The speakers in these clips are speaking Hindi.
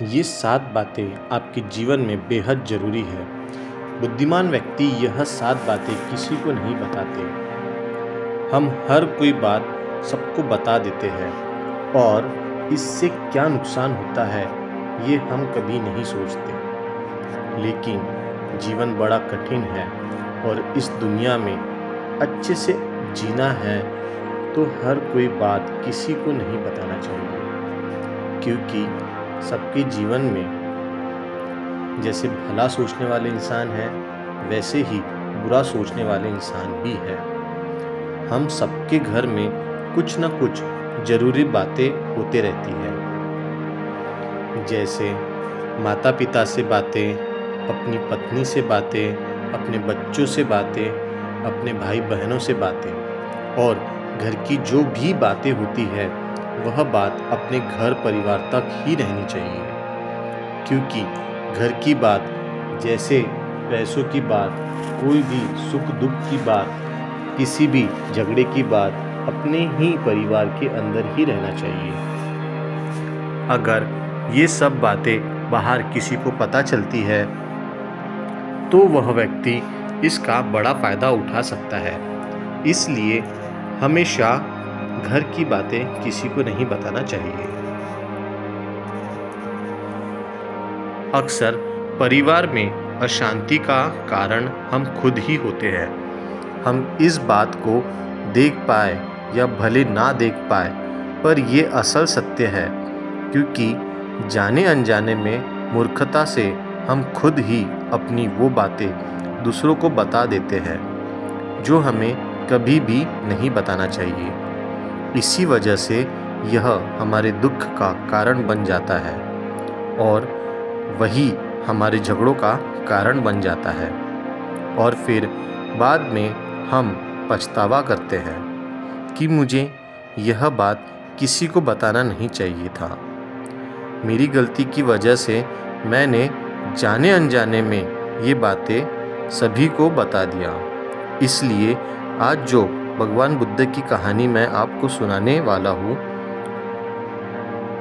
ये 7 बातें आपके जीवन में बेहद ज़रूरी है। बुद्धिमान व्यक्ति यह 7 बातें किसी को नहीं बताते। हम हर कोई बात सबको बता देते हैं और इससे क्या नुकसान होता है ये हम कभी नहीं सोचते। लेकिन जीवन बड़ा कठिन है और इस दुनिया में अच्छे से जीना है तो हर कोई बात किसी को नहीं बताना चाहिए, क्योंकि सबके जीवन में जैसे भला सोचने वाले इंसान हैं वैसे ही बुरा सोचने वाले इंसान भी हैं। हम सबके घर में कुछ न कुछ ज़रूरी बातें होते रहती हैं, जैसे माता पिता से बातें, अपनी पत्नी से बातें, अपने बच्चों से बातें, अपने भाई बहनों से बातें, और घर की जो भी बातें होती है वह बात अपने घर परिवार तक ही रहनी चाहिए, क्योंकि घर की बात जैसे पैसों की बात, कोई भी सुख दुख की बात, किसी भी झगड़े की बात अपने ही परिवार के अंदर ही रहना चाहिए। अगर ये सब बातें बाहर किसी को पता चलती है तो वह व्यक्ति इसका बड़ा फ़ायदा उठा सकता है। इसलिए हमेशा घर की बातें किसी को नहीं बताना चाहिए। अक्सर परिवार में अशांति का कारण हम खुद ही होते हैं। हम इस बात को देख पाए या भले ना देख पाए, पर ये असल सत्य है, क्योंकि जाने अनजाने में मूर्खता से हम खुद ही अपनी वो बातें दूसरों को बता देते हैं जो हमें कभी भी नहीं बताना चाहिए। इसी वजह से यह हमारे दुख का कारण बन जाता है और वही हमारे झगड़ों का कारण बन जाता है, और फिर बाद में हम पछतावा करते हैं कि मुझे यह बात किसी को बताना नहीं चाहिए था। मेरी गलती की वजह से मैंने जाने अनजाने में ये बातें सभी को बता दिया। इसलिए आज जो भगवान बुद्ध की कहानी मैं आपको सुनाने वाला हूँ,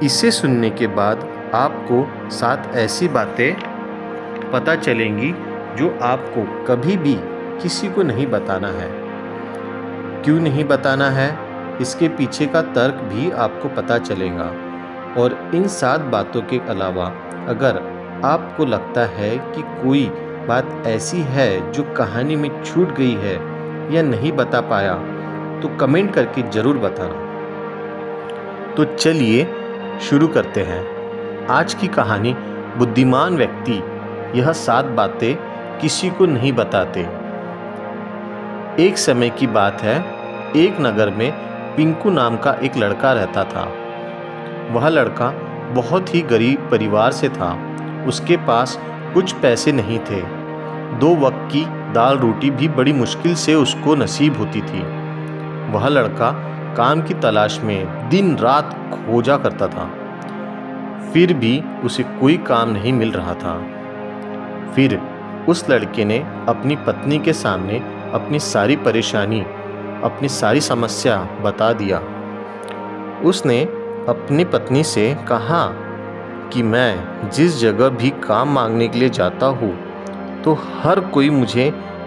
इसे सुनने के बाद आपको 7 ऐसी बातें पता चलेंगी जो आपको कभी भी किसी को नहीं बताना है। क्यों नहीं बताना है, इसके पीछे का तर्क भी आपको पता चलेगा। और इन 7 बातों के अलावा अगर आपको लगता है कि कोई बात ऐसी है जो कहानी में छूट गई है या नहीं बता पाया, तो कमेंट करके ज़रूर बताना। तो चलिए शुरू करते हैं। आज की कहानी बुद्धिमान व्यक्ति यह 7 बातें किसी को नहीं बताते। एक समय की बात है, एक नगर में पिंकू नाम का एक लड़का रहता था। वह लड़का बहुत ही गरीब परिवार से था। उसके पास कुछ पैसे नहीं थे। 2 वक्त की दाल रोटी भी बड़ी मुश्किल से उसको नसीब होती थी। वह लड़का काम की तलाश में दिन रात खोजा करता था, फिर भी उसे कोई काम नहीं मिल रहा था। फिर उस लड़के ने अपनी पत्नी के सामने अपनी सारी परेशानी, अपनी सारी समस्या बता दिया। उसने अपनी पत्नी से कहा कि मैं जिस जगह भी काम मांगने के लिए जाता हूँ तो हर कोई मुझे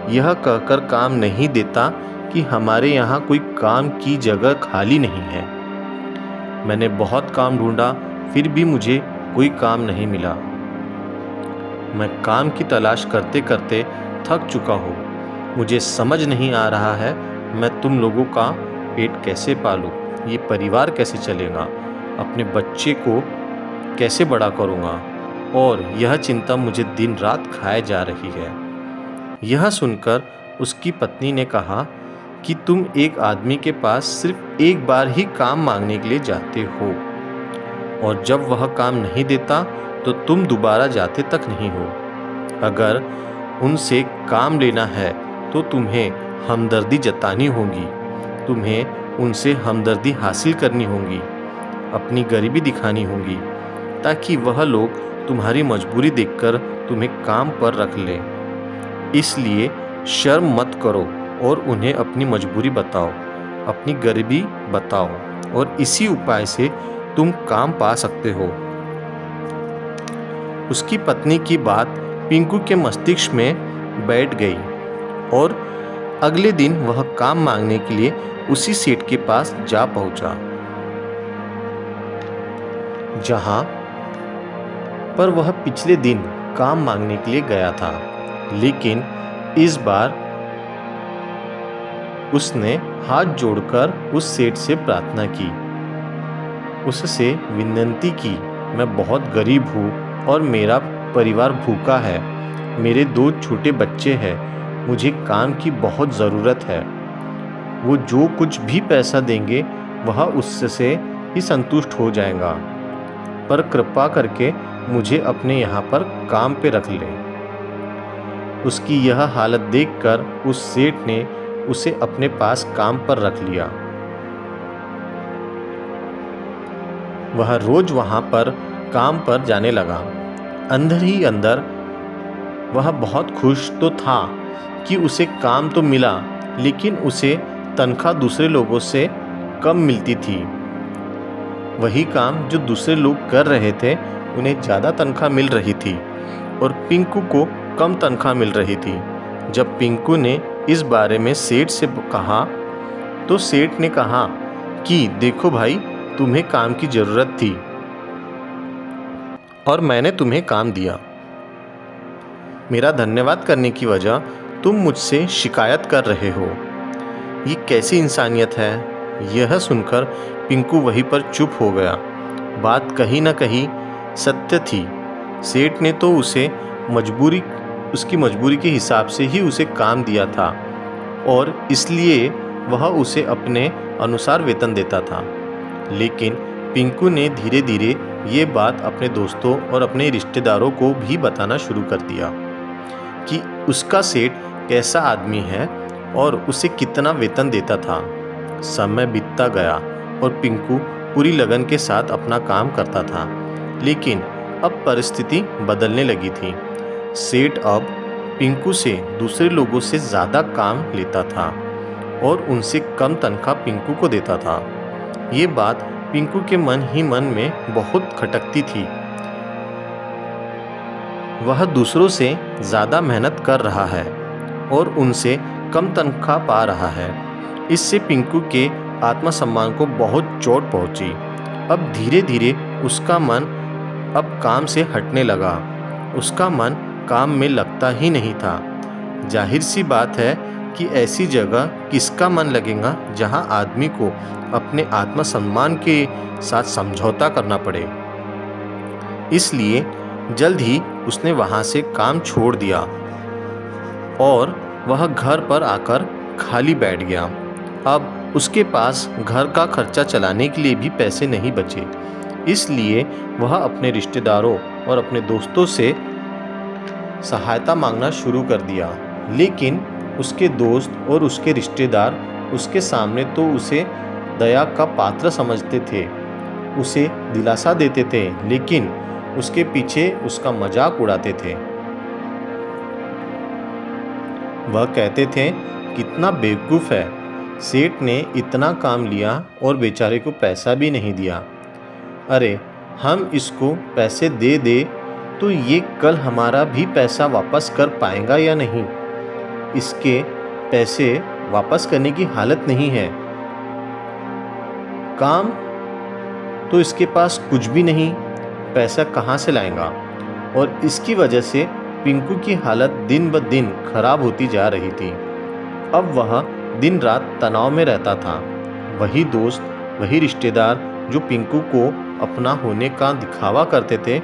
यह कहकर काम नहीं देता कि हमारे यहाँ कोई काम की जगह खाली नहीं है। मैंने बहुत काम ढूंढा, फिर भी मुझे कोई काम नहीं मिला। मैं काम की तलाश करते करते थक चुका हूँ। मुझे समझ नहीं आ रहा है मैं तुम लोगों का पेट कैसे पालूँ, ये परिवार कैसे चलेगा, अपने बच्चे को कैसे बड़ा करूँगा, और यह चिंता मुझे दिन रात खाए जा रही है। यह सुनकर उसकी पत्नी ने कहा कि तुम एक आदमी के पास सिर्फ एक बार ही काम मांगने के लिए जाते हो, और जब वह काम नहीं देता तो तुम दोबारा जाते तक नहीं हो। अगर उनसे काम लेना है तो तुम्हें हमदर्दी जतानी होगी, तुम्हें उनसे हमदर्दी हासिल करनी होगी, अपनी गरीबी दिखानी होगी, ताकि वह लोग तुम्हारी मजबूरी देखकर तुम्हें काम पर रख लें। इसलिए शर्म मत करो और उन्हें अपनी मजबूरी बताओ, अपनी गरीबी बताओ, और इसी उपाय से तुम काम पा सकते हो। उसकी पत्नी की बात पिंकू के मस्तिष्क में बैठ गई और अगले दिन वह काम मांगने के लिए उसी सेठ के पास जा पहुंचा, जहां पर वह पिछले दिन काम मांगने के लिए गया था। लेकिन इस बार उसने हाथ जोड़कर उस सेठ से प्रार्थना की, उससे विनती की, मैं बहुत गरीब हूँ और मेरा परिवार भूखा है, मेरे 2 छोटे बच्चे हैं, मुझे काम की बहुत ज़रूरत है। वो जो कुछ भी पैसा देंगे वह उससे ही संतुष्ट हो जाएगा, पर कृपा करके मुझे अपने यहाँ पर काम पे रख लें। उसकी यह हालत देखकर उस सेठ ने उसे अपने पास काम पर रख लिया। वह रोज वहाँ पर काम पर जाने लगा। अंदर ही अंदर वह बहुत खुश तो था कि उसे काम तो मिला, लेकिन उसे तनख्वाह दूसरे लोगों से कम मिलती थी। वही काम जो दूसरे लोग कर रहे थे उन्हें ज़्यादा तनख्वाह मिल रही थी और पिंकू को कम तनख्वाह मिल रही थी। जब पिंकू ने इस बारे में सेठ से कहा तो सेठ ने कहा कि देखो भाई, तुम्हें काम की ज़रूरत थी और मैंने तुम्हें काम दिया। मेरा धन्यवाद करने की वजह तुम मुझसे शिकायत कर रहे हो। ये कैसी इंसानियत है। यह सुनकर पिंकू वहीं पर चुप हो गया। बात कहीं न कहीं सत्य थी। सेठ ने तो उसकी मजबूरी के हिसाब से ही उसे काम दिया था और इसलिए वह उसे अपने अनुसार वेतन देता था। लेकिन पिंकू ने धीरे धीरे ये बात अपने दोस्तों और अपने रिश्तेदारों को भी बताना शुरू कर दिया कि उसका सेठ कैसा आदमी है और उसे कितना वेतन देता था। समय बीतता गया और पिंकू पूरी लगन के साथ अपना काम करता था, लेकिन अब परिस्थिति बदलने लगी थी। सेठ अब पिंकू से दूसरे लोगों से ज़्यादा काम लेता था और उनसे कम तनख्वाह पिंकू को देता था। ये बात पिंकू के मन ही मन में बहुत खटकती थी। वह दूसरों से ज़्यादा मेहनत कर रहा है और उनसे कम तनख्वाह पा रहा है। इससे पिंकू के आत्मसम्मान को बहुत चोट पहुंची। अब धीरे धीरे उसका मन अब काम से हटने लगा। उसका मन काम में लगता ही नहीं था। जाहिर सी बात है कि ऐसी जगह किसका मन लगेगा जहां आदमी को अपने आत्मसम्मान के साथ समझौता करना पड़े। इसलिए जल्द ही उसने वहां से काम छोड़ दिया और वह घर पर आकर खाली बैठ गया। अब उसके पास घर का खर्चा चलाने के लिए भी पैसे नहीं बचे। इसलिए वह अपने रिश्तेदारों और अपने दोस्तों से सहायता मांगना शुरू कर दिया। लेकिन उसके दोस्त और उसके रिश्तेदार उसके सामने तो उसे दया का पात्र समझते थे, उसे दिलासा देते थे, लेकिन उसके पीछे उसका मजाक उड़ाते थे। वह कहते थे, कितना बेवकूफ़ है, सेठ ने इतना काम लिया और बेचारे को पैसा भी नहीं दिया। अरे हम इसको पैसे दे दे तो ये कल हमारा भी पैसा वापस कर पाएगा या नहीं। इसके पैसे वापस करने की हालत नहीं है। काम तो इसके पास कुछ भी नहीं, पैसा कहाँ से लाएगा। और इसकी वजह से पिंकू की हालत दिन ब दिन खराब होती जा रही थी। अब वह दिन रात तनाव में रहता था। वही दोस्त, वही रिश्तेदार जो पिंकू को अपना होने का दिखावा करते थे,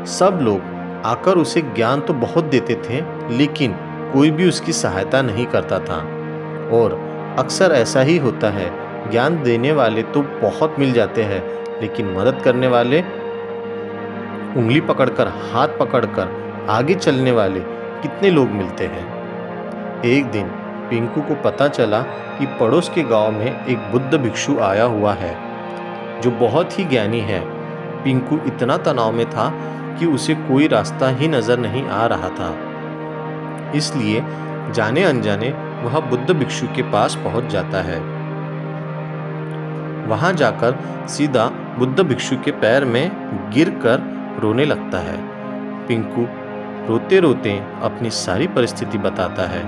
सब लोग आकर उसे ज्ञान तो बहुत देते थे, लेकिन कोई भी उसकी सहायता नहीं करता था। और अक्सर ऐसा ही होता है, ज्ञान देने वाले तो बहुत मिल जाते हैं, लेकिन मदद करने वाले, उंगली पकड़कर, हाथ पकड़कर आगे चलने वाले कितने लोग मिलते हैं। एक दिन पिंकू को पता चला कि पड़ोस के गांव में एक बुद्ध भिक्षु आया हुआ है जो बहुत ही ज्ञानी है। पिंकू इतना तनाव में था कि उसे कोई रास्ता ही नज़र नहीं आ रहा था। इसलिए जाने अनजाने वह बुद्ध भिक्षु के पास पहुंच जाता है। वहां जाकर सीधा बुद्ध भिक्षु के पैर में गिरकर रोने लगता है। पिंकू रोते रोते अपनी सारी परिस्थिति बताता है।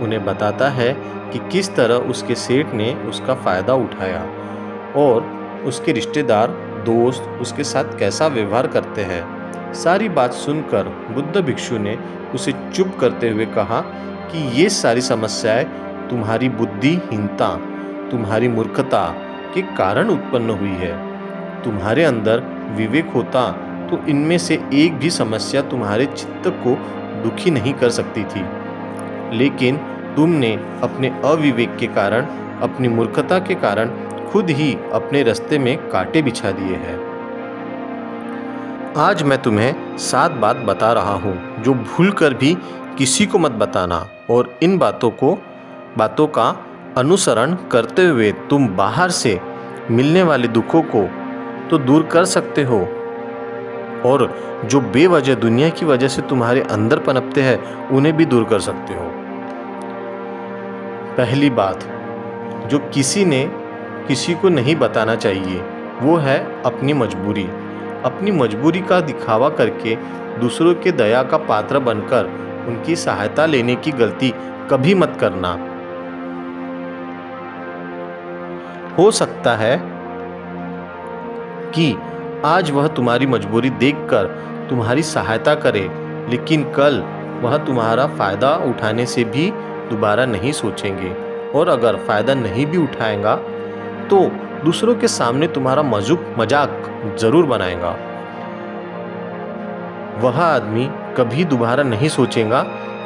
उन्हें बताता है कि किस तरह उसके सेठ ने उसका फ़ायदा उठाया और उसके रिश्तेदार दोस्त उसके साथ कैसा व्यवहार करते हैं। सारी बात सुनकर बुद्ध भिक्षु ने उसे चुप करते हुए कहा कि ये सारी समस्याएं तुम्हारी बुद्धिहीनता, तुम्हारी मूर्खता के कारण उत्पन्न हुई है। तुम्हारे अंदर विवेक होता तो इनमें से एक भी समस्या तुम्हारे चित्त को दुखी नहीं कर सकती थी, लेकिन तुमने अपने अविवेक के कारण, अपनी मूर्खता के कारण खुद ही अपने रास्ते में कांटे बिछा दिए हैं। आज मैं तुम्हें 7 बात बता रहा हूँ जो भूलकर भी किसी को मत बताना, और इन बातों का अनुसरण करते हुए तुम बाहर से मिलने वाले दुखों को तो दूर कर सकते हो, और जो बेवजह दुनिया की वजह से तुम्हारे अंदर पनपते हैं उन्हें भी दूर कर सकते हो। पहली बात जो किसी को नहीं बताना चाहिए वो है अपनी मजबूरी। अपनी मजबूरी का दिखावा करके दूसरों के दया का पात्र बनकर उनकी सहायता लेने की गलती कभी मत करना। हो सकता है कि आज वह तुम्हारी मजबूरी देखकर तुम्हारी सहायता करे, लेकिन कल वह तुम्हारा फ़ायदा उठाने से भी दोबारा नहीं सोचेंगे, और अगर फ़ायदा नहीं भी उठाएगा तो दूसरों के सामने तुम्हारा मजाक ज़रूर बनाएगा। वह आदमी कभी दोबारा नहीं सोचेगा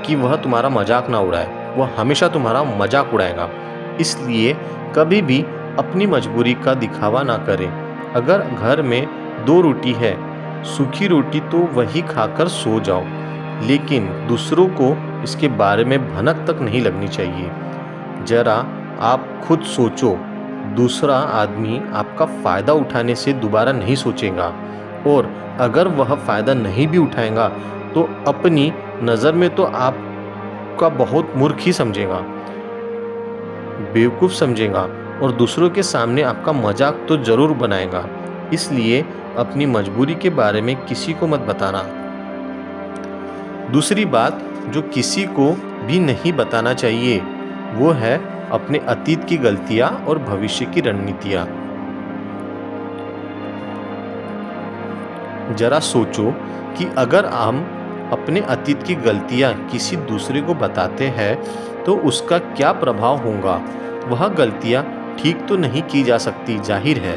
कि वह तुम्हारा मजाक ना उड़ाए, वह हमेशा तुम्हारा मजाक उड़ाएगा। इसलिए कभी भी अपनी मजबूरी का दिखावा ना करें। अगर घर में 2 रोटी है, सूखी रोटी तो वही खाकर सो जाओ, लेकिन दूसरों को इसके बारे में भनक तक नहीं लगनी चाहिए। जरा आप खुद सोचो, दूसरा आदमी आपका फ़ायदा उठाने से दोबारा नहीं सोचेगा, और अगर वह फ़ायदा नहीं भी उठाएगा तो अपनी नज़र में तो आपका बहुत मूर्ख ही समझेगा, बेवकूफ़ समझेगा, और दूसरों के सामने आपका मजाक तो ज़रूर बनाएगा। इसलिए अपनी मजबूरी के बारे में किसी को मत बताना। दूसरी बात जो किसी को भी नहीं बताना चाहिए वो है अपने अतीत की गलतियां और भविष्य की रणनीतियां। जरा सोचो कि अगर हम अपने अतीत की गलतियां किसी दूसरे को बताते हैं तो उसका क्या प्रभाव होगा। वह गलतियां ठीक तो नहीं की जा सकती, जाहिर है,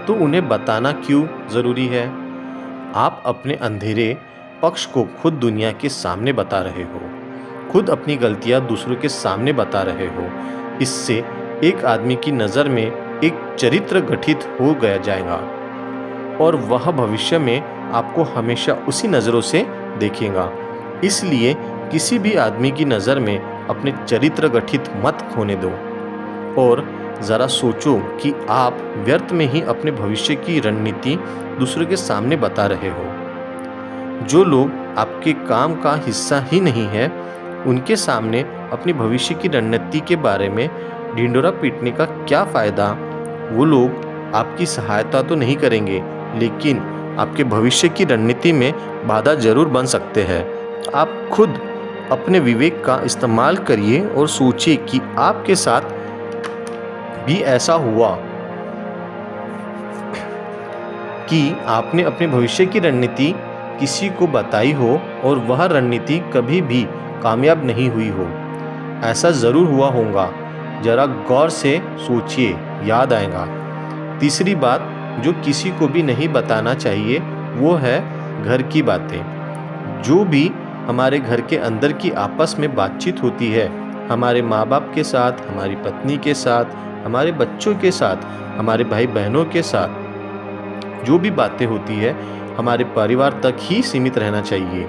तो उन्हें बताना क्यों ज़रूरी है। आप अपने अंधेरे पक्ष को खुद दुनिया के सामने बता रहे हो, खुद अपनी गलतियां दूसरों के सामने बता रहे हो। इससे एक आदमी की नज़र में एक चरित्र गठित हो गया जाएगा, और वह भविष्य में आपको हमेशा उसी नज़रों से देखेगा। इसलिए किसी भी आदमी की नज़र में अपने चरित्र गठित मत खोने दो, और ज़रा सोचो कि आप व्यर्थ में ही अपने भविष्य की रणनीति दूसरों के सामने बता रहे हो। जो लोग आपके काम का हिस्सा ही नहीं है, उनके सामने अपनी भविष्य की रणनीति के बारे में ढिंढोरा पीटने का क्या फ़ायदा। वो लोग आपकी सहायता तो नहीं करेंगे, लेकिन आपके भविष्य की रणनीति में बाधा जरूर बन सकते हैं। आप खुद अपने विवेक का इस्तेमाल करिए और सोचिए कि आपके साथ भी ऐसा हुआ कि आपने अपने भविष्य की रणनीति किसी को बताई हो और वह रणनीति कभी भी कामयाब नहीं हुई हो। ऐसा ज़रूर हुआ होगा, ज़रा गौर से सोचिए, याद आएगा। तीसरी बात जो किसी को भी नहीं बताना चाहिए वो है घर की बातें। जो भी हमारे घर के अंदर की आपस में बातचीत होती है, हमारे माँ बाप के साथ, हमारी पत्नी के साथ, हमारे बच्चों के साथ, हमारे भाई बहनों के साथ, जो भी बातें होती है हमारे परिवार तक ही सीमित रहना चाहिए।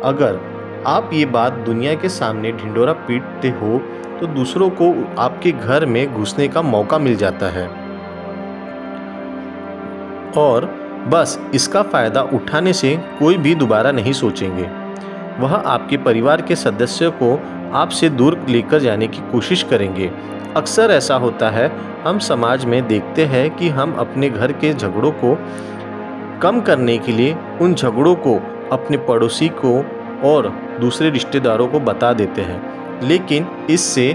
अगर आप ये बात दुनिया के सामने ढिंढोरा पीटते हो तो दूसरों को आपके घर में घुसने का मौका मिल जाता है, और बस इसका फ़ायदा उठाने से कोई भी दोबारा नहीं सोचेंगे। वह आपके परिवार के सदस्य को आपसे दूर लेकर जाने की कोशिश करेंगे। अक्सर ऐसा होता है, हम समाज में देखते हैं कि हम अपने घर के झगड़ों को कम करने के लिए उन झगड़ों को अपने पड़ोसी को और दूसरे रिश्तेदारों को बता देते हैं, लेकिन इससे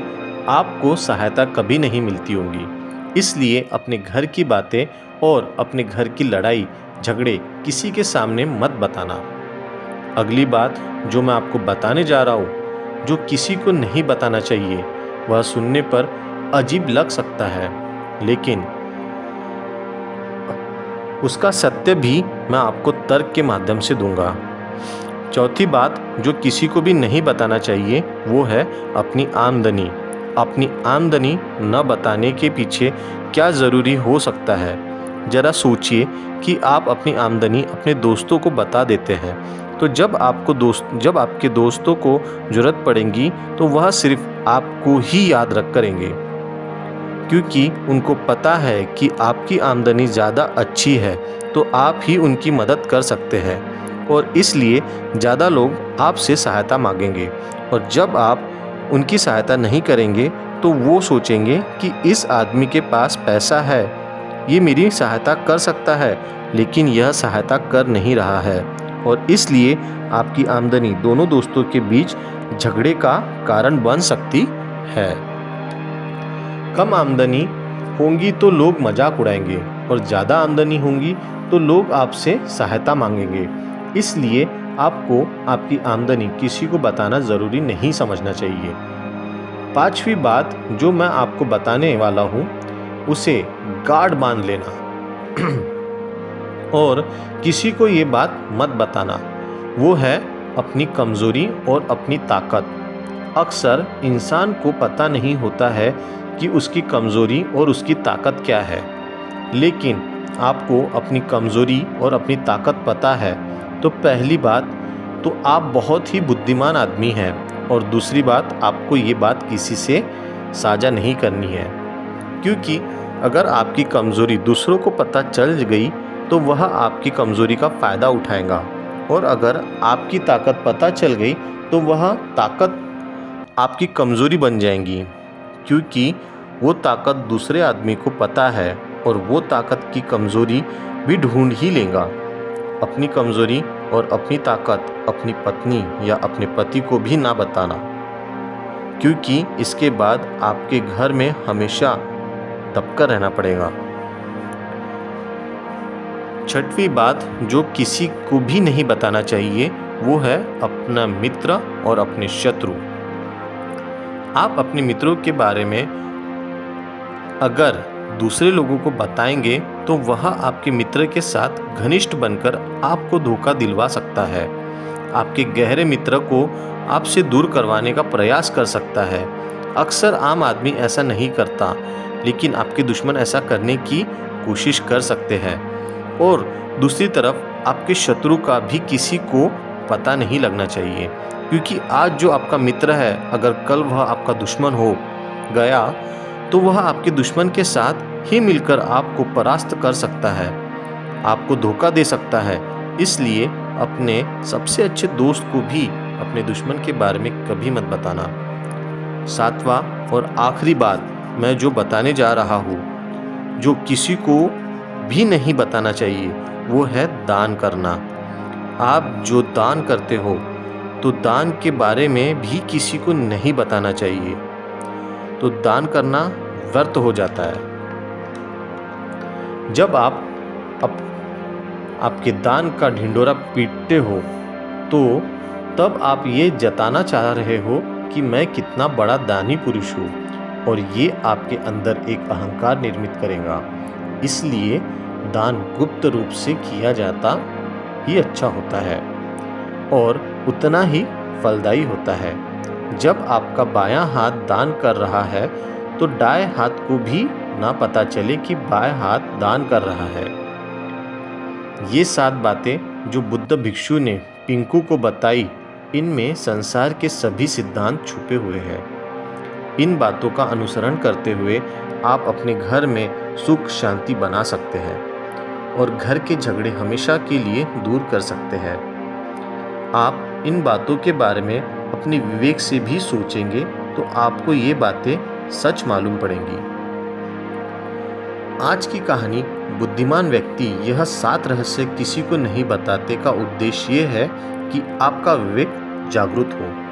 आपको सहायता कभी नहीं मिलती होगी। इसलिए अपने घर की बातें और अपने घर की लड़ाई झगड़े किसी के सामने मत बताना। अगली बात जो मैं आपको बताने जा रहा हूँ, जो किसी को नहीं बताना चाहिए, वह सुनने पर अजीब लग सकता है, लेकिन उसका सत्य भी मैं आपको तर्क के माध्यम से दूंगा। चौथी बात जो किसी को भी नहीं बताना चाहिए वो है अपनी आमदनी। अपनी आमदनी न बताने के पीछे क्या ज़रूरी हो सकता है। ज़रा सोचिए कि आप अपनी आमदनी अपने दोस्तों को बता देते हैं, तो जब आपके दोस्तों को ज़रूरत पड़ेगी तो वह सिर्फ आपको ही याद रख करेंगे, क्योंकि उनको पता है कि आपकी आमदनी ज़्यादा अच्छी है तो आप ही उनकी मदद कर सकते हैं, और इसलिए ज़्यादा लोग आपसे सहायता मांगेंगे। और जब आप उनकी सहायता नहीं करेंगे तो वो सोचेंगे कि इस आदमी के पास पैसा है, ये मेरी सहायता कर सकता है, लेकिन यह सहायता कर नहीं रहा है, और इसलिए आपकी आमदनी दोनों दोस्तों के बीच झगड़े का कारण बन सकती है। कम आमदनी होंगी तो लोग मजाक उड़ाएंगे, और ज़्यादा आमदनी होंगी तो लोग आपसे सहायता मांगेंगे। इसलिए आपको आपकी आमदनी किसी को बताना ज़रूरी नहीं समझना चाहिए। पांचवी बात जो मैं आपको बताने वाला हूँ उसे गार्ड मान लेना और किसी को ये बात मत बताना, वो है अपनी कमज़ोरी और अपनी ताकत। अक्सर इंसान को पता नहीं होता है कि उसकी कमज़ोरी और उसकी ताकत क्या है, लेकिन आपको अपनी कमज़ोरी और अपनी ताकत पता है तो पहली बात तो आप बहुत ही बुद्धिमान आदमी हैं, और दूसरी बात आपको ये बात किसी से साझा नहीं करनी है, क्योंकि अगर आपकी कमज़ोरी दूसरों को पता चल गई तो वह आपकी कमज़ोरी का फ़ायदा उठाएगा, और अगर आपकी ताकत पता चल गई तो वह ताकत आपकी कमज़ोरी बन जाएगी, क्योंकि वो ताकत दूसरे आदमी को पता है और वो ताकत की कमज़ोरी भी ढूंढ ही लेगा। अपनी कमज़ोरी और अपनी ताकत अपनी पत्नी या अपने पति को भी ना बताना, क्योंकि इसके बाद आपके घर में हमेशा दबकर रहना पड़ेगा। छठवीं बात जो किसी को भी नहीं बताना चाहिए वो है अपना मित्र और अपने शत्रु। आप अपने मित्रों के बारे में अगर दूसरे लोगों को बताएंगे तो वह आपके मित्र के साथ घनिष्ठ बनकर आपको धोखा दिलवा सकता है, आपके गहरे मित्र को आपसे दूर करवाने का प्रयास कर सकता है। अक्सर आम आदमी ऐसा नहीं करता, लेकिन आपके दुश्मन ऐसा करने की कोशिश कर सकते हैं। और दूसरी तरफ आपके शत्रु का भी किसी को पता नहीं लगना चाहिए, क्योंकि आज जो आपका मित्र है अगर कल वह आपका दुश्मन हो गया तो वह आपके दुश्मन के साथ ही मिलकर आपको परास्त कर सकता है, आपको धोखा दे सकता है। इसलिए अपने सबसे अच्छे दोस्त को भी अपने दुश्मन के बारे में कभी मत बताना। सातवां और आखिरी बात मैं जो बताने जा रहा हूँ, जो किसी को भी नहीं बताना चाहिए, वो है दान करना। आप जो दान करते हो तो दान के बारे में भी किसी को नहीं बताना चाहिए, तो दान करना व्यर्थ हो जाता है। जब आप आपके दान का ढिंढोरा पीटते हो तो तब आप ये जताना चाह रहे हो कि मैं कितना बड़ा दानी पुरुष हूँ, और ये आपके अंदर एक अहंकार निर्मित करेगा। इसलिए दान गुप्त रूप से किया जाता ही अच्छा होता है और उतना ही फलदायी होता है। जब आपका बायां हाथ दान कर रहा है तो दाएं हाथ को भी ना पता चले कि बायां हाथ दान कर रहा है। ये 7 बातें जो बुद्ध भिक्षु ने पिंकू को बताई, इनमें संसार के सभी सिद्धांत छुपे हुए हैं। इन बातों का अनुसरण करते हुए आप अपने घर में सुख शांति बना सकते हैं और घर के झगड़े हमेशा के लिए दूर कर सकते हैं। आप इन बातों के बारे में अपने विवेक से भी सोचेंगे तो आपको ये बातें सच मालूम पड़ेंगी। आज की कहानी बुद्धिमान व्यक्ति यह 7 रहस्य किसी को नहीं बताते का उद्देश्य ये है कि आपका विवेक जागरूक हो।